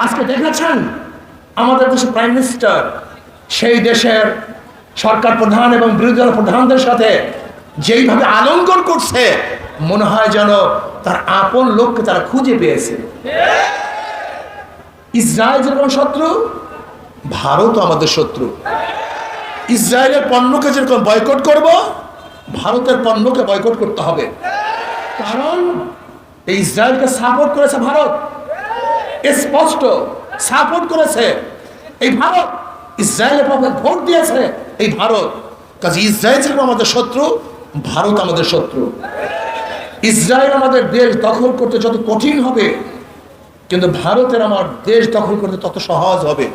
আজকে দেখেছেন আমাদের দেশের প্রাইম মিনিস্টার সেই দেশের সরকার প্রধান এবং বিরোধী দল প্রধানদের সাথে যেইভাবে আলিঙ্গন করছে, মনে হয় যেন তার আপন লোককে তারা খুঁজে পেয়েছে। ইসরায়েল যেরকম শত্রু, ভারতও আমাদের শত্রু। ইসরায়েলের পণ্যকে যেরকম বয়কট করব, ভারতের পণ্যকে বয়কট করতে হবে। কারণ এই ইসরায়েলকে সাপোর্ট করেছে ভারত, স্পষ্ট সাপোর্ট করেছে এই ভারত, ইসরায়েলের পক্ষে ভোট দিয়েছে এই ভারত। কাজে ইসরায়েল যেরকম আমাদের শত্রু, ভারত আমাদের শত্রু। ইসরায়েল আমাদের দেশ দখল করতে যত কঠিন হবে, কিন্তু ভারতের আমার দেশ দখল করতে তত সহজ হবে।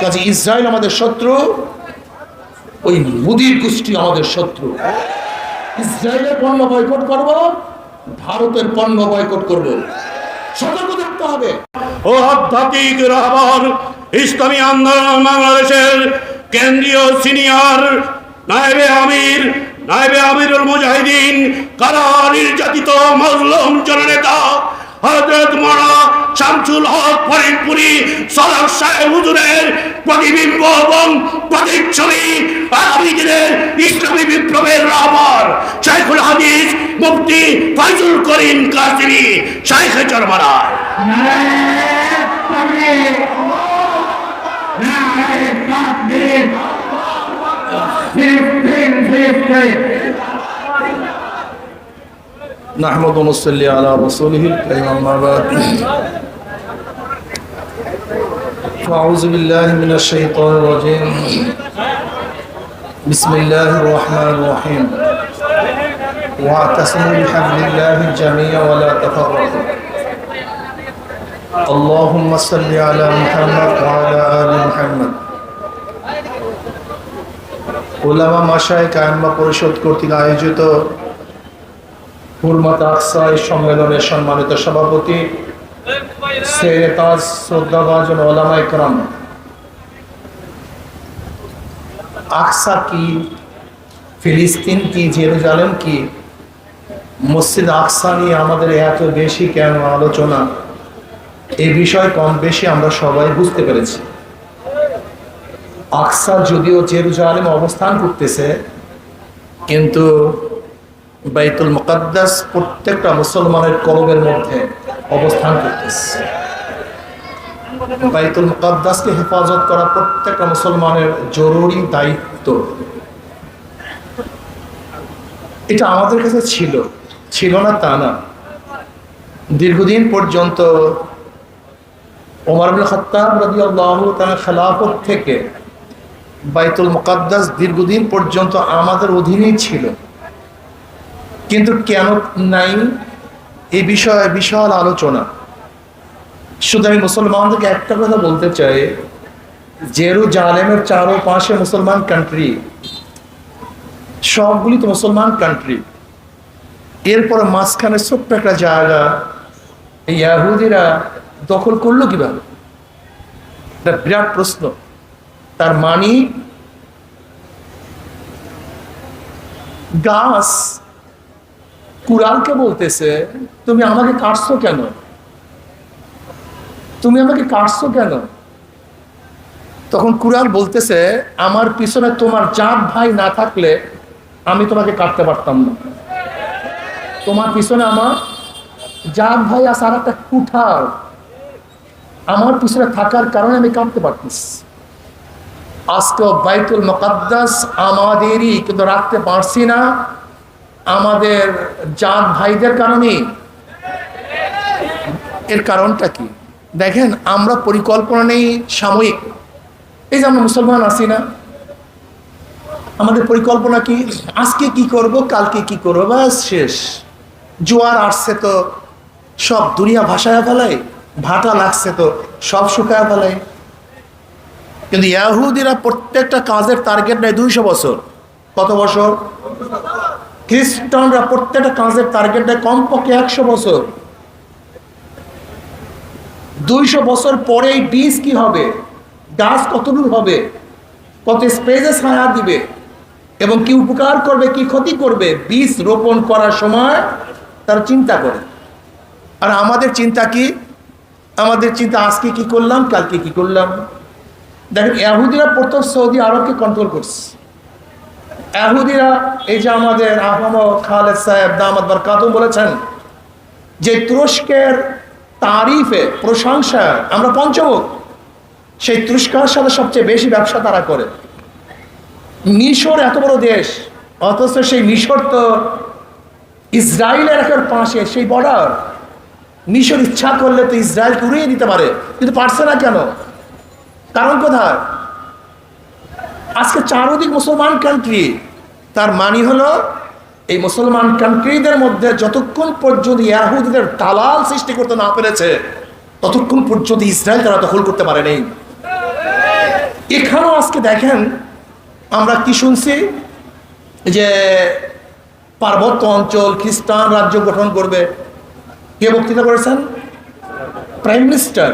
কাজে ইসরায়েল আমাদের শত্রু, ওই মোদির গোষ্ঠী আমাদের শত্রু। ইসরায়েলের পণ্য বয়কট করব, ভারতের পণ্য বয়কট করব। সতর্ক থাকতে হবে। ও আধ্যাত্মিক রাহবার ইসলামী আন্দোলন বাংলাদেশের কেন্দ্রীয় সিনিয়র নায়েবে আমিরুল মুজাহিদিন, কারা নির্যাতিত মজলুম জননেতা হযরত মাওলানা শামসুল হক ফরিদপুরি সালাহ সাহেব হুজুরের প্রতিবিম্ব এবং প্রতিচ্ছবি আগামী দিনের ইসলামী বিপ্লবের রাহবার শাইখুল হাদিস মুফতি ফয়জুল করিম কাসিমি শাইখে চরমনায়। نحمد ونصلي على رسوله الكريم أما بعد فأعوذ بالله من الشيطان الرجيم بسم الله الرحمن الرحيم واعتصموا بحبل الله جميعا ولا تفرقوا اللهم صل على محمد وعلى آل محمد উলামা মাশায়েখ আইম্মা পরিষদ কর্তৃক আয়োজিত হুরমাত আকসা সম্মেলনের সম্মানিত সভাপতি সেরে তাজ শ্রদ্ধাভাজন ওলামায়ে কেরাম, আকসা কি, ফিলিস্তিন কি, জেরুজালেম কি, মসজিদ আকসা নিয়ে আমাদের এত বেশি কেন আলোচনা, এই বিষয় কম বেশি আমরা সবাই বুঝতে পেরেছি। আকসা যদিও জেরুজালেমে অবস্থান করতেছে, কিন্তু বাইতুল মুকাদ্দাস প্রত্যেকটা মুসলমানের কলবের মধ্যে অবস্থান করতেছে। বাইতুল মুকাদ্দাসকে হেফাজত করা প্রত্যেকটা মুসলমানের জরুরি দায়িত্ব। এটা আমাদের কাছে ছিল না তা না। দীর্ঘদিন পর্যন্ত ওমর ইবনে খাত্তাব রাদিয়াল্লাহু তাআলা খেলাফত থেকে বাইতুল মুকাদ্দাস দীর্ঘদিন পর্যন্ত আমাদের অধীনেই ছিল, কিন্তু কেন নাই এই বিষয়ে বিশাল আলোচনা। শুধু আমি মুসলমানদেরকে একটা কথা বলতে চাই, জেরুজালেমের চারপাশে মুসলমান কান্ট্রি, সবগুলি তো মুসলমান কান্ট্রি। এরপরে মাঝখানে ছোট্ট একটা জায়গা এই ইহুদিরা দখল করলো কিভাবে? এটা বিরাট প্রশ্ন। তার মানে গাছ কুরআনকে বলতেছে, তুমি আমাকে কাটছো কেন? তুমি আমাকে কাটছো কেন? তখন কুরআন বলতেছে, আমার পিছনে তোমার জাত ভাই না থাকলে আমি তোমাকে কাটতে পারতাম না। তোমার পিছনে আমার জাত ভাই আছে, আর একটা কুঠার আমার পিছনে থাকার কারণে আমি কাটতে পারতেছি। আজকে বাইতুল মুকাদ্দাস আমাদেরই, কিন্তু রাখতে পারছি না আমাদের জাত ভাইদের কারণে। এর কারণটা কি দেখেন, আমরা পরিকল্পনা নেই সাময়িক। এই যে আমরা মুসলমান আছি না, আমাদের পরিকল্পনা কি, আজকে কি করব, কালকে কি করবো, ব্যাস শেষ। জোয়ার আসছে তো সব দুনিয়া ভাসায় ফেলায়, ভাটা লাগছে তো সব শুকায় ফেলায়। কিন্তু ইহুদিরা প্রত্যেকটা কাজের টার্গেট নেয় 200 বছর। কত বছর? খ্রিস্টানরা প্রত্যেকটা কাজের টার্গেট নেয় কমপক্ষে 100 বছর। 200 বছর পরে এই বীজ কি হবে, গাছ কতদূর হবে, কত স্পেসে ছায়া দিবে এবং কি উপকার করবে, কি ক্ষতি করবে, বীজ রোপণ করার সময় তারা চিন্তা করে। আর আমাদের চিন্তা কি, আমাদের চিন্তা আজকে কি করলাম, কালকে কি করলাম। দেখেন, ইহুদিরা প্রথম সৌদি আরবকে কন্ট্রোল করছে। ইহুদিরা, এই যে আমাদের আহমদ খালেদ সাহেব দামাত বরকাতুম বলেছেন যে তুরস্কের তারিফে, প্রশংসা আমরা পঞ্চমুখ, সেই তুরস্কের সাথে সবচেয়ে বেশি ব্যবসা তারা করে। মিশর এত বড় দেশ, অথচ সেই মিশর তো ইসরায়েলের একের পাশে, সেই বর্ডার। মিশর ইচ্ছা করলে তো ইসরায়েলকে উড়িয়ে দিতে পারে, কিন্তু পারছে না কেন? কারণ কোথায়? আজকে চারদিক মুসলমান কান্ট্রি। তার মানে হলো এই মুসলমান কান্ট্রিদের মধ্যে যতক্ষণ পর্যন্ত ইহুদিদের দালাল সৃষ্টি করতে না পেরেছে, ততক্ষণ পর্যন্ত ইসরায়েল তারা দখল করতে পারে নেই। এখানেও আজকে দেখেন আমরা কি শুনছি যে পার্বত্য অঞ্চল খ্রিস্টান রাজ্য গঠন করবে। কে বক্তৃতা করেছেন? Prime minister.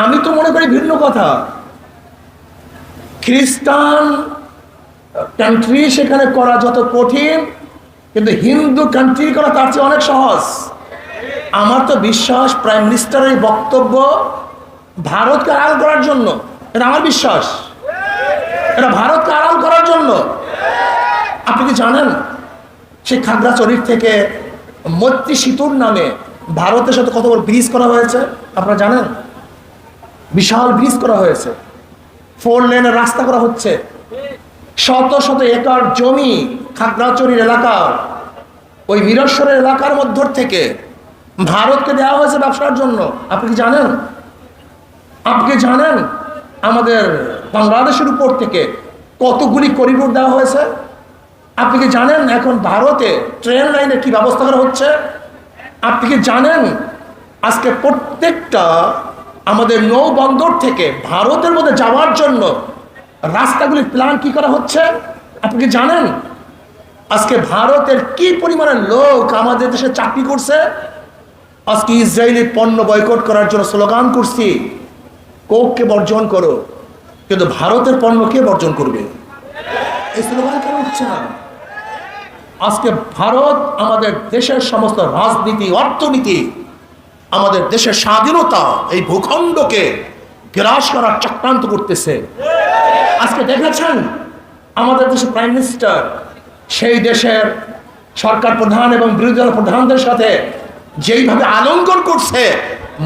আমি তো মনে করি ভিন্ন কথা। খ্রিস্টান কান্ট্রি সেখানে করা যত কঠিন, কিন্তু হিন্দু কান্ট্রি করা তার চেয়ে অনেক সহজ। আমার তো বিশ্বাস প্রাইম মিনিস্টারের বক্তব্য ভারতকে আড়াল করার জন্য, এটা আমার বিশ্বাস। এটা ভারতকে আড়াল করার জন্য। আপনি কি জানেন সেই খাগড়াছড়ির থেকে মৈত্রী সেতুর নামে ভারতের সাথে কত বড় ব্রিজ করা হয়েছে? আপনারা জানেন? বিশাল ব্রিজ করা হয়েছে, 4 লেনের রাস্তা করা হচ্ছে। শত শত একর জমি খাগড়াছড়ির এলাকার, ওই মিরশ্বরের এলাকার মধ্য থেকে ভারতকে দেওয়া হয়েছে ব্যবসার জন্য। আপনি কি জানেন? আপনি কি জানেন আমাদের বাংলাদেশের উপর থেকে কতগুলি করিডোর দেওয়া হয়েছে? আপনি কি জানেন এখন ভারতে ট্রেন লাইনের কি ব্যবস্থা করা হচ্ছে? আপনি কি জানেন আজকে প্রত্যেকটা আমাদের নৌবন্দর থেকে ভারতের মধ্যে যাওয়ার জন্য রাস্তাগুলির প্ল্যান কি করা হচ্ছে? আপনি কি জানেন আজকে ভারতের কি পরিমাণের লোক আমাদের দেশে চাকরি করছে? আজকে ইসরায়েলি পণ্য বয়কট করার জন্য স্লোগান করছি, কোককে বর্জন করো, কিন্তু ভারতের পণ্য কে বর্জন করবে? এই স্লোগান কেন উঠছে না? আজকে ভারত আমাদের দেশের সমস্ত রাজনীতি, অর্থনীতি, আমাদের দেশের স্বাধীনতা, এই ভূখণ্ডকে গ্রাস করার চক্রান্ত করতেছে। আজকে দেখেছেন আমাদের দেশের প্রাইম মিনিস্টার সেই দেশের সরকার প্রধান এবং বিরোধী দল প্রধানদের সাথে যেইভাবে আলিঙ্গন করছে,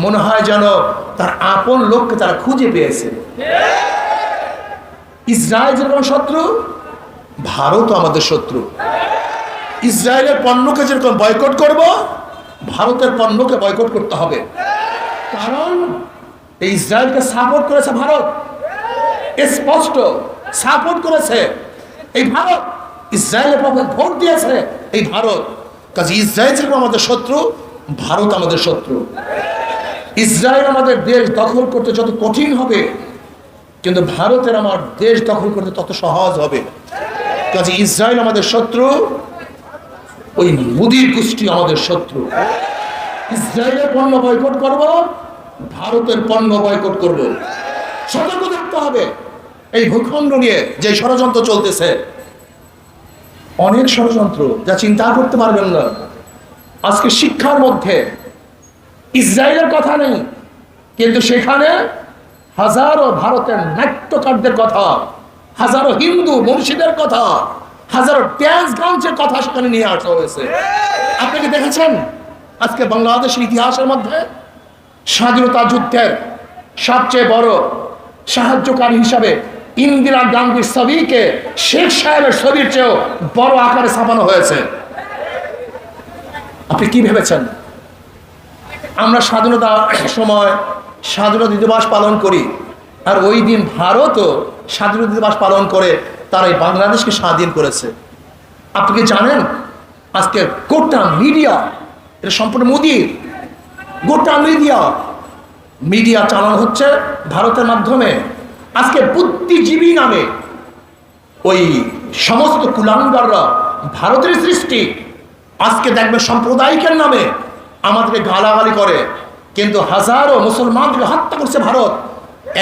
মনে হয় যেন তার আপন লোককে তারা খুঁজে পেয়েছে। ইসরায়েল যেরকম শত্রু, ভারতও আমাদের শত্রু। ইসরায়েলের পণ্যকে যেরকম বয়কট করব, ভারতের পণ্যকে বয়কট করতে হবে। কারণ এই ইসরায়েলকে সাপোর্ট করেছে ভারত, স্পষ্ট সাপোর্ট করেছে এই ভারত। ইসরায়েলের পক্ষে ভোট দিয়েছে এই ভারত। কাজে ইসরায়েল যেরকম আমাদের শত্রু, ভারত আমাদের শত্রু। ইসরায়েল আমাদের দেশ দখল করতে যত কঠিন হবে, কিন্তু ভারতের আমার দেশ দখল করতে তত সহজ হবে। কাজে ইসরায়েল আমাদের শত্রু, ওই মুদির গোষ্ঠী আমাদের শত্রু। ইসরায়েলের পণ্য বয়কট করব, ভারতের পণ্য বয়কট করব। সতর্ক থাকতে হবে। এই ভূখণ্ড নিয়ে যে ষড়যন্ত্র চলতেছে, অনেক ষড়যন্ত্র যা চিন্তা করতে পারবেন না। আজকে শিক্ষার মধ্যে ইসরায়েলের কথা নেই, কিন্তু সেখানে হাজারো ভারতের নাট্যকারদের কথা, হাজারো হিন্দু মুন্সিদের কথা, হাজারো ড্যান্স গানের কথা সেখানে নিয়ে আসা হয়েছে। আপনি কি দেখেছেন আজকে বাংলাদেশের ইতিহাসের মধ্যে স্বাধীনতা যুদ্ধের সবচেয়ে বড় সাহায্যকারী হিসাবে ইন্দিরা গান্ধীর ছবিকে শেখ সাহেবের ছবির চেয়েও বড় আকারে ছাপানো হয়েছে? আপনি কি ভেবেছেন আমরা স্বাধীনতার সময় স্বাধীনতা দিবস পালন করি, আর ওই দিন ভারতও স্বাধীনতা দিবস পালন করে তারা এই বাংলাদেশকে স্বাধীন করেছে? আপনি কি জানেন আজকে গোটা মিডিয়া, এটা সম্পূর্ণ মোদির, গোটা মিডিয়া চালানো হচ্ছে ভারতের মাধ্যমে। আজকে বুদ্ধিজীবী নামে ওই সমস্ত কুলাঙ্গাররা ভারতের সৃষ্টি। আজকে দেখবে সাম্প্রদায়িকের নামে আমাদেরকে গালাগালি করে, কিন্তু হাজারো মুসলমানকে হত্যা করছে ভারত।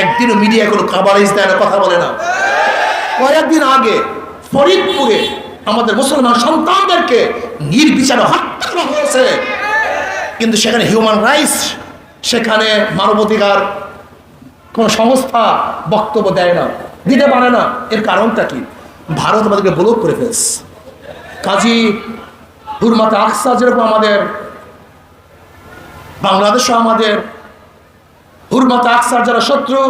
একদিনও মিডিয়া কোনো কাভারেজ দেয় না, কথা বলে না। কয়েকদিন আগে ফরিদপুরে আমাদের মুসলমান সন্তানদেরকে নির্বিচারে হত্যা করা হয়েছে, কিন্তু সেখানে হিউম্যান রাইটস সেখানে মানবাধিকার কোন সংস্থা বক্তব্য দেয় না, দিতে পারে না। এর কারণটা কি? ভারত আমাদেরকে ব্লক করে ফেলছে। কাজী হুরমাতে আকসা যেরকম আমাদের বাংলাদেশও আমাদের হুরমাতে আকসার যারা শত্রু,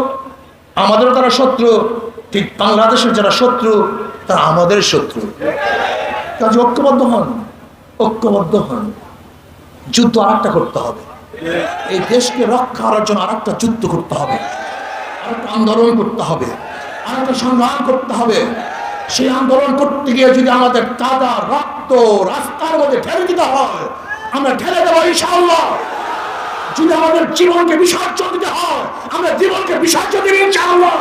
আমাদেরও তারা শত্রু, ঠিক বাংলাদেশের যারা শত্রু তারা আমাদের শত্রু। কাজে ঐক্যবদ্ধ হন, ঐক্যবদ্ধ হন। যুদ্ধ আরেকটা করতে হবে, এই দেশকে রক্ষা করার জন্য আরেকটা যুদ্ধ করতে হবে, আরেকটা আন্দোলন করতে হবে, আরেকটা সংগ্রাম করতে হবে। সেই আন্দোলন করতে গিয়ে যদি আমাদের কাদা রক্ত রাস্তার মধ্যে ঢেলে দিতে হয়, আমরা ঢেলে দেবো ইনশাআল্লাহ। যদি আমাদের জীবনকে বিসর্জন দিতে হয়, আমরা জীবনকে বিসর্জন দেব ইনশাআল্লাহ।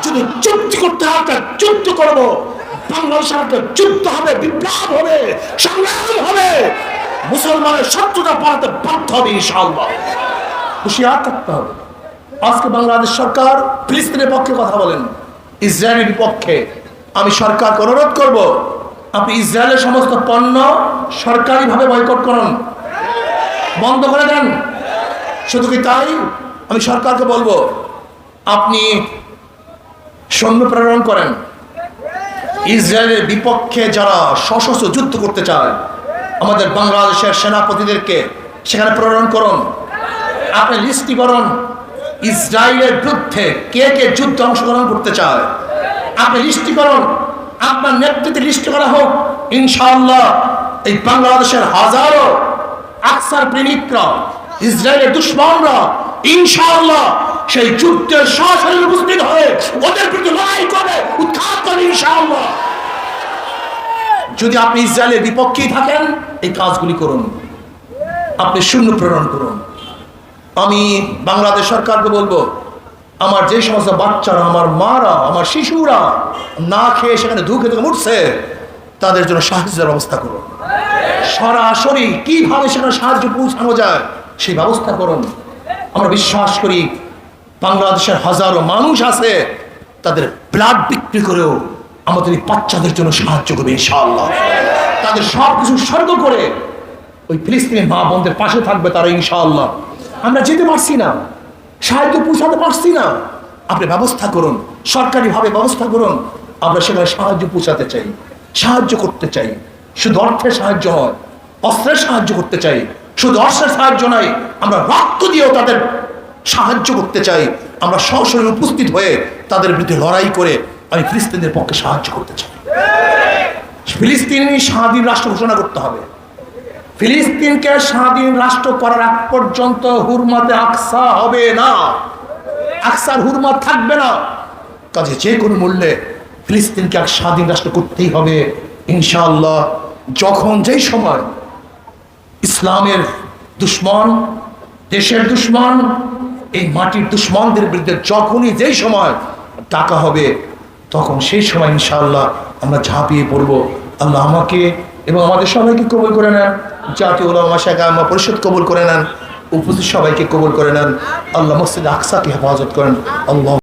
যদি যুদ্ধ করতে হয়, একটা যুদ্ধ করবো। বাংলাদেশের একটা যুদ্ধ হবে, বিপ্লব হবে, সংগ্রাম হবে, মুসলমানের শত্রুতা পালাতে বাধ্য হবে ইনশাআল্লাহ। হুঁশিয়ার থাকতে হবে। আজকে বাংলাদেশ সরকার ফিলিস্তিনের পক্ষে কথা বলেন, ইসরায়েলের বিপক্ষে। আমি সরকারকে অনুরোধ করব, আপনি ইসরায়েলের সমস্ত পণ্য সরকারিভাবে বয়কট করুন, বন্ধ করে দেন। শুধু কি তাই? আমি সরকারকে বলবো, আপনি সৈন্য প্রেরণ করেন। ইসরায়েলের বিপক্ষে যারা সশস্ত্র যুদ্ধ করতে চায়, আমাদের বাংলাদেশের সেনাপতিদেরকে সেখানে প্রেরণ করুন। আপনি লিস্টি করুন ইসরায়েলের বিরুদ্ধে কে কে যুদ্ধে অংশগ্রহণ করতে চায়, আপনি লিস্টি করুন। আপনার নেতৃত্বে লিস্ট করা হোক। ইনশাআল্লাহ এই বাংলাদেশের হাজারো আকসার প্রেমিকরা, ইসরায়েলের দুশ্মনরা ইনশাআল্লাহ সেই যুদ্ধের সরাসরি উপস্থিত হয়ে ওদের বিরুদ্ধে লড়াই করে উৎখাত করে ইনশাআল্লাহ। যদি আপনি ইসরায়েলের বিপক্ষেই থাকেন, এই কাজগুলি করুন, আপনি সৈন্য প্রেরণ করুন। আমি বাংলাদেশ সরকারকে বলবো, আমার যে সমস্ত বাচ্চারা, আমার মারা, আমার শিশুরা না খেয়ে সেখানে ধুকে ধুকে উঠছে, তাদের জন্য সাহায্যের ব্যবস্থা করুন। সরাসরি কিভাবে সেখানে সাহায্য পৌঁছানো যায় সেই ব্যবস্থা করুন। আমরা বিশ্বাস করি বাংলাদেশের হাজারো মানুষ আছে, তাদের ব্লাড বিক্রি করেও আমাদের এই বাচ্চাদের জন্য সাহায্য করবে ইনশাআল্লাহ। তাদের সব কিছু স্বর্গ করে ওই ফিলিস্তিনের মা বোনদের পাশে থাকবে তারা ইনশাআল্লাহ। আমরা যেতে পারছি না, সাহায্য পৌঁছাতে পারছি না, আপনি ব্যবস্থা করুন, সরকারিভাবে ব্যবস্থা করুন। আমরা সেখানে সাহায্য পৌঁছাতে চাই, সাহায্য করতে চাই। শুধু অর্থের সাহায্য নয়, অস্ত্রের সাহায্য করতে চাই। শুধু অস্ত্রের সাহায্য নয়, আমরা রক্ত দিয়েও তাদের সাহায্য করতে চাই। আমরা সরাসরি উপস্থিত হয়ে তাদের বিরুদ্ধে লড়াই করে আমি ফিলিস্তিনের পক্ষে সাহায্য করতে চাই। ফিলিস্তিনি স্বাধীন রাষ্ট্র ঘোষণা করতে হবে। ফিলিস্তিনকে স্বাধীন রাষ্ট্র করার আগ পর্যন্ত হুরমাতে আকসা হবে না, আকসার হুরমাত থাকবে না। কাজে যে কোনো মূল্যে ফিলিস্তিনকে এক স্বাধীন রাষ্ট্র করতেই হবে ইনশাআল্লাহ। যখন যেই সময় ইসলামের দুশ্মন, দেশের দুশ্মন, এই মাটির দুশ্মনদের বিরুদ্ধে যখনই যেই সময় ডাকা হবে, তখন সেই সময় ইনশাআল্লাহ আমরা ঝাঁপিয়ে পড়বো। আল্লাহ আমাকে এবং আমাদের সবাইকে কবুল করে নেন, জাতীয় উলামা শায়খা পরিষদ কবুল করে নেন, উপস্থিত সবাইকে কবুল করে নেন। আল্লাহ মসজিদ আকসাকে হেফাজত করেন। আল্লাহ